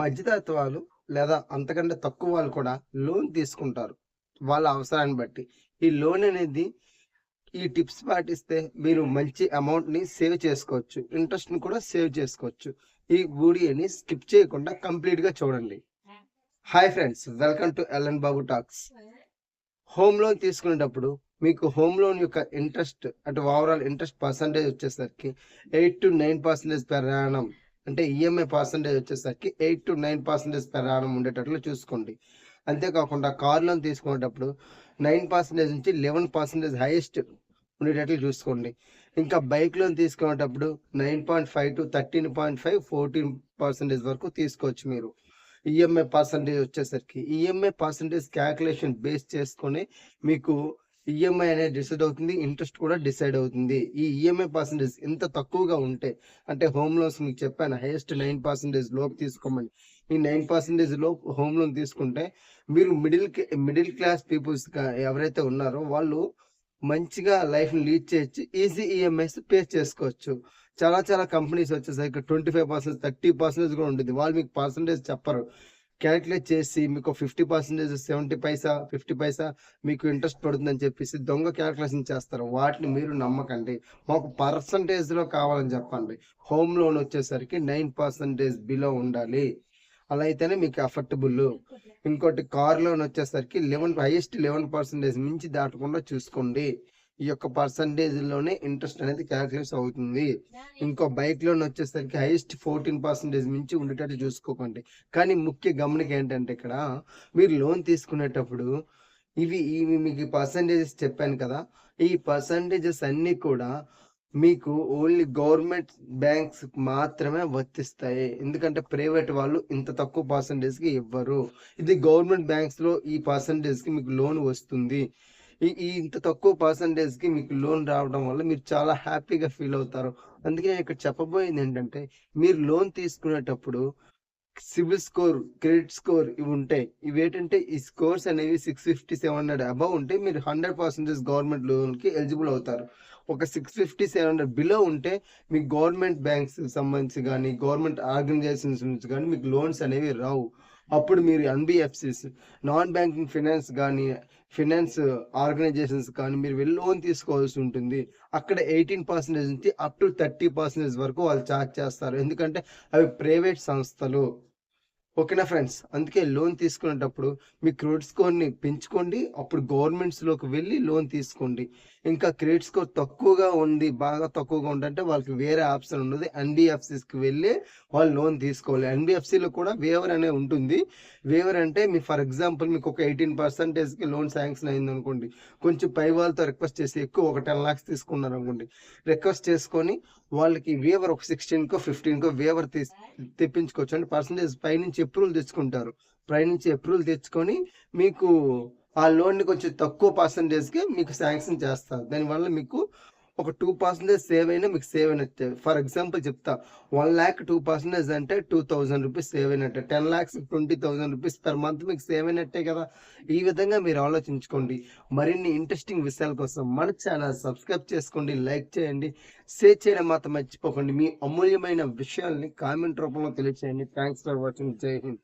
మధ్యతత్వాలు లేదా అంతకంటే తక్కువ వాళ్ళు కూడా లోన్ తీసుకుంటారు వాళ్ళ అవసరాన్ని బట్టి. ఈ లోన్ అనేది ఈ టిప్స్ పాటిస్తే మీరు మంచి అమౌంట్‌ని సేవ్ చేసుకోవచ్చు. ఇంట్రెస్ట్‌ని కూడా సేవ్ చేసుకోవచ్చు. ఈ వీడియోని స్కిప్ చేయకుండా కంప్లీట్‌గా చూడండి. Hi friends, welcome to LN Babu talks. Home loan తీసుకునేటప్పుడు మీకు హోమ్ లోన్ యొక్క ఇంట్రెస్ట్ అంటే ఓవరాల్ ఇంట్రెస్ట్ పర్సంటేజ్ వచ్చేసరికి 8-9% పెర్ యానం, అంటే ఈఎంఐ పర్సంటేజ్ వచ్చేసరికి 8-9% పెర్ యానం ఉండేటట్లు చూసుకోండి. అంతేకాకుండా కార్ లోన్ తీసుకునేటప్పుడు 9% నుంచి 11% హైయెస్ట్ ఉండేటట్లు చూసుకోండి. ఇంకా బైక్ లోన్ తీసుకునేటప్పుడు 9.5 to 13.5, 14% వరకు తీసుకోవచ్చు మీరు. ఈఎంఐ పర్సంటేజ్ వచ్చేసరికి ఈఎంఐ పర్సంటేజ్ క్యాల్కులేషన్ బేస్ చేసుకొని మీకు ఈఎంఐ అనేది డిసైడ్ అవుతుంది, ఇంట్రెస్ట్ కూడా డిసైడ్ అవుతుంది. ఈ ఈఎంఐ పర్సంటేజ్ ఎంత తక్కువగా ఉంటే, అంటే హోమ్ లోన్స్ మీకు చెప్పాను హైయెస్ట్ 9% లోపు తీసుకోమని. ఈ 9% లోపు హోమ్ లోన్ తీసుకుంటే మీరు మిడిల్ క్లాస్ పీపుల్స్ ఎవరైతే ఉన్నారో వాళ్ళు మంచిగా లైఫ్ని లీడ్ చేయొచ్చు, ఈజీ ఈఎంఐస్ పే చేసుకోవచ్చు. చాలా కంపెనీస్ వచ్చేసరికి 25%, 30% కూడా ఉంటుంది. వాళ్ళు మీకు పర్సంటేజ్ చెప్పరు. క్యాలిక్యులేట్ చేసి మీకు 50%, 70 పైసా, 50 పైసా మీకు ఇంట్రెస్ట్ పడుతుందని చెప్పేసి దొంగ క్యాలిక్యులేషన్ చేస్తారు. వాటిని మీరు నమ్మకండి. మాకు పర్సంటేజ్లో కావాలని చెప్పండి. హోమ్ లోన్ వచ్చేసరికి 9% బిలో ఉండాలి. అలా అయితేనే మీకు అఫర్టబుల్. ఇంకోటి కార్ లోన్ వచ్చేసరికి హైయెస్ట్ 11% మించి దాటకుండా చూసుకోండి. ఈ యొక్క పర్సంటేజ్లోనే ఇంట్రెస్ట్ అనేది క్యాల్కులేట్ అవుతుంది. ఇంకో బైక్ లోన్ వచ్చేసరికి హైయెస్ట్ 14% మించి ఉండేటట్టు చూసుకోకండి. కానీ ముఖ్య గమనిక ఏంటంటే ఇక్కడ మీరు లోన్ తీసుకునేటప్పుడు ఇవి మీకు పర్సంటేజెస్ చెప్పాను కదా, ఈ పర్సంటేజెస్ అన్నీ కూడా మీకు ఓన్లీ గవర్నమెంట్ బ్యాంక్స్ మాత్రమే వర్తిస్తాయి. ఎందుకంటే ప్రైవేట్ వాళ్ళు ఇంత తక్కువ పర్సంటేజ్కి ఇవ్వరు. ఇది గవర్నమెంట్ బ్యాంక్స్లో ఈ పర్సంటేజ్కి మీకు లోన్ వస్తుంది. ఈ ఇంత తక్కువ పర్సంటేజ్కి మీకు లోన్ రావడం వల్ల మీరు చాలా హ్యాపీగా ఫీల్ అవుతారు. అందుకే నేను ఇక్కడ చెప్పబోయేది ఏంటంటే, మీరు లోన్ తీసుకునేటప్పుడు సిబిల్ స్కోర్, క్రెడిట్ స్కోర్ ఇవి ఉంటాయి. ఇవి ఏంటంటే ఈ స్కోర్స్ అనేవి 650, 700 అబవ్ ఉంటే మీరు 100% గవర్నమెంట్ లోన్కి ఎలిజిబుల్ అవుతారు. ఒక 650, 700 బిలో ఉంటే మీకు గవర్నమెంట్ బ్యాంక్స్ సంబంధించి కానీ గవర్నమెంట్ ఆర్గనైజేషన్స్ నుంచి కానీ మీకు లోన్స్ అనేవి రావు. అప్పుడు మీరు NBFCs, non banking finance organisations కానీ మీరు వెళ్ళి లోన్ తీసుకోవాల్సి ఉంటుంది. అక్కడ 18% నుంచి అప్ టు 30% వరకు వాళ్ళు ఛార్జ్ చేస్తారు. ఎందుకంటే అవి ప్రైవేట్ సంస్థలు. ఓకేనా ఫ్రెండ్స్? అందుకే లోన్ తీసుకునేటప్పుడు మీ క్రెడిట్ స్కోర్ని పెంచుకోండి. అప్పుడు గవర్నమెంట్స్లోకి వెళ్ళి లోన్ తీసుకోండి. ఇంకా క్రెడిట్ స్కోర్ తక్కువగా ఉంది, బాగా తక్కువగా ఉందంటే వాళ్ళకి వేరే ఆప్షన్ ఉండదు. ఎన్బిఎఫ్సిస్కి వెళ్ళి వాళ్ళు లోన్ తీసుకోవాలి. ఎన్బిఎఫ్సిలో కూడా వేవర్ అనే ఉంటుంది. వేవర్ అంటే మీ ఫర్ ఎగ్జాంపుల్ మీకు ఒక 18%కి లోన్ శాంక్షన్ అయింది అనుకోండి, కొంచెం పై వాళ్ళతో రిక్వెస్ట్ చేసి ఎక్కువ ఒక 10 lakhs తీసుకున్నారు అనుకోండి, రిక్వెస్ట్ చేసుకొని వాళ్ళకి వేవర్ ఒక 16కో 15కో వేవర్ తెప్పించుకోవచ్చు. అంటే పర్సంటేజ్ పైనుంచి అప్రూవల్ తెచ్చుకుంటారు. పైనుంచి అప్రూవల్ తెచ్చుకొని మీకు ఆ లోన్ని కొంచెం తక్కువ పర్సంటేజ్కి మీకు శాంక్షన్ చేస్తారు. దానివల్ల మీకు ఒక 2% సేవ్ అయినా మీకు సేవ్ అయినట్టే. ఫర్ ఎగ్జాంపుల్ చెప్తా, 1 lakh 2% అంటే 2000 రూపీస్ సేవ్ అయినట్టే. 10 lakhs 20,000 రూపీస్ పర్ మంత్ మీకు సేవ్ అయినట్టే కదా. ఈ విధంగా మీరు ఆలోచించుకోండి. మరిన్ని ఇంట్రెస్టింగ్ విషయాల కోసం మన ఛానల్ సబ్స్క్రైబ్ చేసుకోండి, లైక్ చేయండి, షేర్ చేయడం మాత్రం మర్చిపోకండి. మీ అమూల్యమైన విషయాల్ని కామెంట్ రూపంలో తెలియచేయండి. Thanks for watching. జై హింద్.